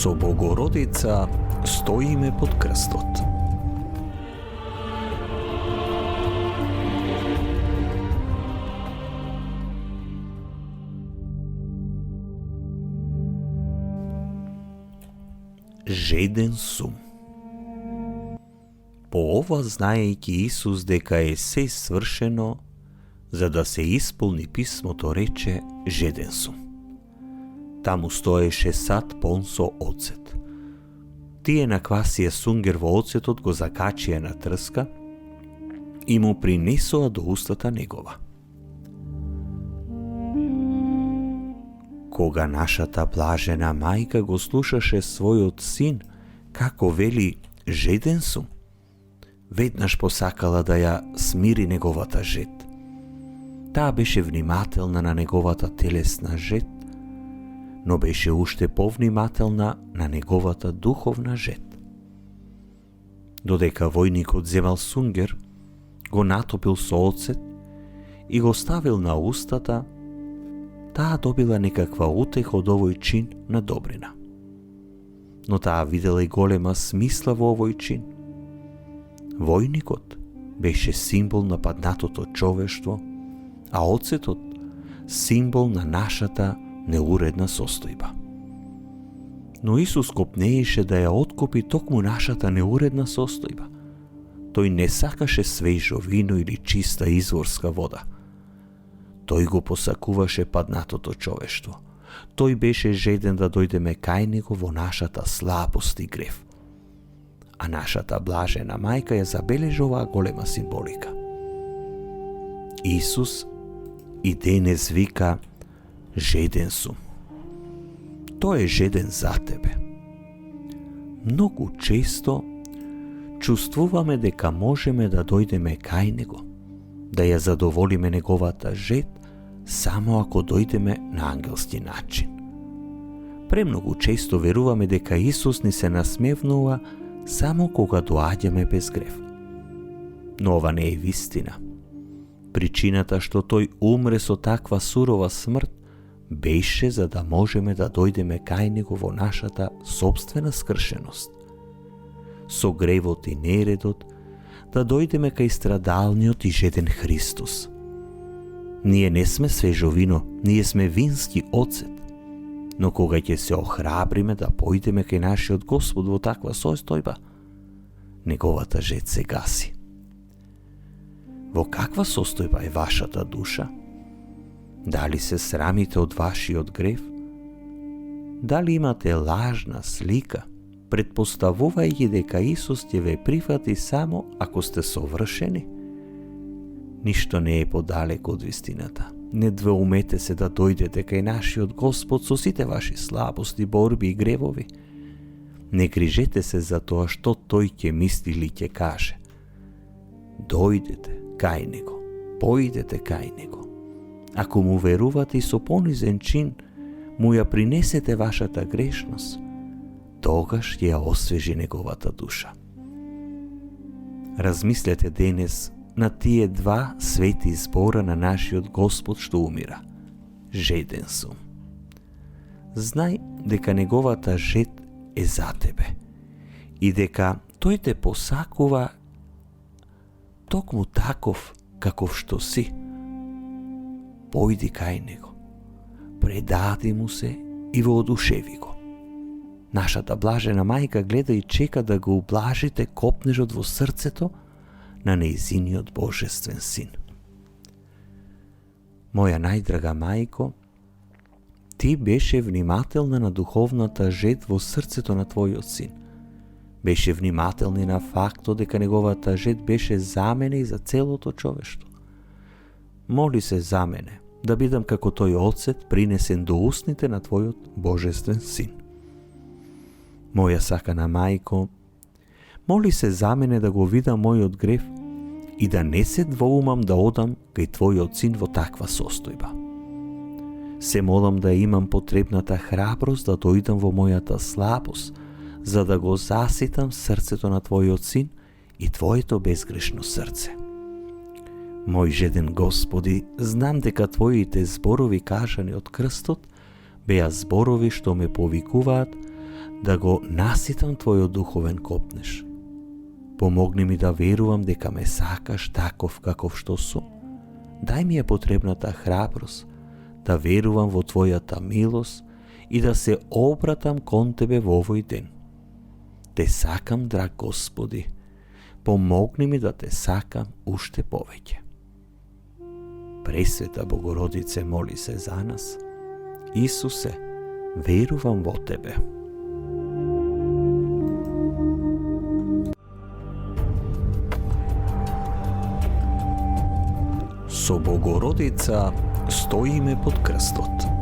Со Богородица стоиме под крстот. Жеден сум. По ова знаејќи Исус дека е се свршено, за да се исполни писмото рече жеден сум. Таму стоеше сад полн со оцет. Тие наквасија сунгер во оцетот, го закачија на трска и му принесоа до устата негова. Кога нашата блажена мајка го слушаше својот син како вели жеден сум, веднаш посакала да ја смири неговата жед. Таа беше внимателна на неговата телесна жед, но беше уште повнимателна на неговата духовна жед. Додека војникот земал сунгер, го натопил со оцет и го ставил на устата, таа добила некаква утеха од овој чин на добрина. Но таа видела и голема смисла во овој чин. Војникот беше символ на паднатото човештво, а оцетот символ на нашата неуредна состојба. Но Исус копнееше да ја откупи токму нашата неуредна состојба. Тој не сакаше свежо вино или чиста изворска вода. Тој го посакуваше паднатото човештво. Тој беше жеден да дојдеме кај него во нашата слабост и грев. А нашата блажена мајка ја забележи оваа голема символика. Исус и денес вика жеден сум. Тој е жеден за тебе. Многу често чувствуваме дека можеме да дојдеме кај него, да ја задоволиме неговата жед, само ако дојдеме на ангелски начин. Премногу често веруваме дека Исус ни се насмевнува само кога доаѓаме без грев. Но ова не е вистина. Причината што тој умре со таква сурова смрт беше за да можеме да дојдеме кај него во нашата собствена скршеност. Со гревот и нередот да дојдеме кај страдалниот и жеден Христос. Ние не сме свежо вино, ние сме вински оцет. Но кога ќе се охрабриме да појдеме кај нашиот Господ во таква состојба, неговата жед се гаси. Во каква состојба е вашата душа? Дали се срамите од вашиот грев? Дали имате лажна слика, предпоставувајќи дека Исус ќе ве прифати само ако сте совршени? Ништо не е подалеку од вистината. Не двоумете се да дојдете кај нашиот Господ со сите ваши слабости, борби и гревови. Не грижете се за тоа што тој ќе мисли или ќе каже. Дојдете кај него, поидете кај него. Ако му верувате и со понизен чин, му ја принесете вашата грешност, тогаш ќе ја освежи неговата душа. Размислете денес на тие два свети збора на нашиот Господ што умира. Жеден сум. Знај дека неговата жед е за тебе и дека тој те посакува токму таков каков што си. Појди кај него, предади му се и воодушеви го. Нашата блажена мајка гледа и чека да го ублажите копнежот во срцето на нејзиниот божествен син. Моја најдрага мајко, ти беше внимателна на духовната жед во срцето на твојот син. Беше внимателна и на фактот дека неговата жед беше за мене и за целото човештво. Моли се за мене, да бидам како тој оцет принесен до устните на твојот божествен син. Моја сакана мајко, моли се за мене да го видам мојот грев и да не се двоумам да одам кај твојот син во таква состојба. Се молам да имам потребната храброст да дојдам во мојата слабост, за да го заситам срцето на твојот син и твоето безгрешно срце. Мој жеден Господи, знам дека твоите зборови кажани од крстот беа зборови што ме повикуваат да го наситам твојот духовен копнеш. Помогни ми да верувам дека ме сакаш таков каков што сум. Дај ми ја потребната храброст да верувам во твојата милост и да се обратам кон тебе во овој ден. Те сакам, драг Господи. Помогни ми да те сакам уште повеќе. Пресвета Богородице, моли се за нас. Исусе, верувам во тебе. Со Богородица стоиме под крстот.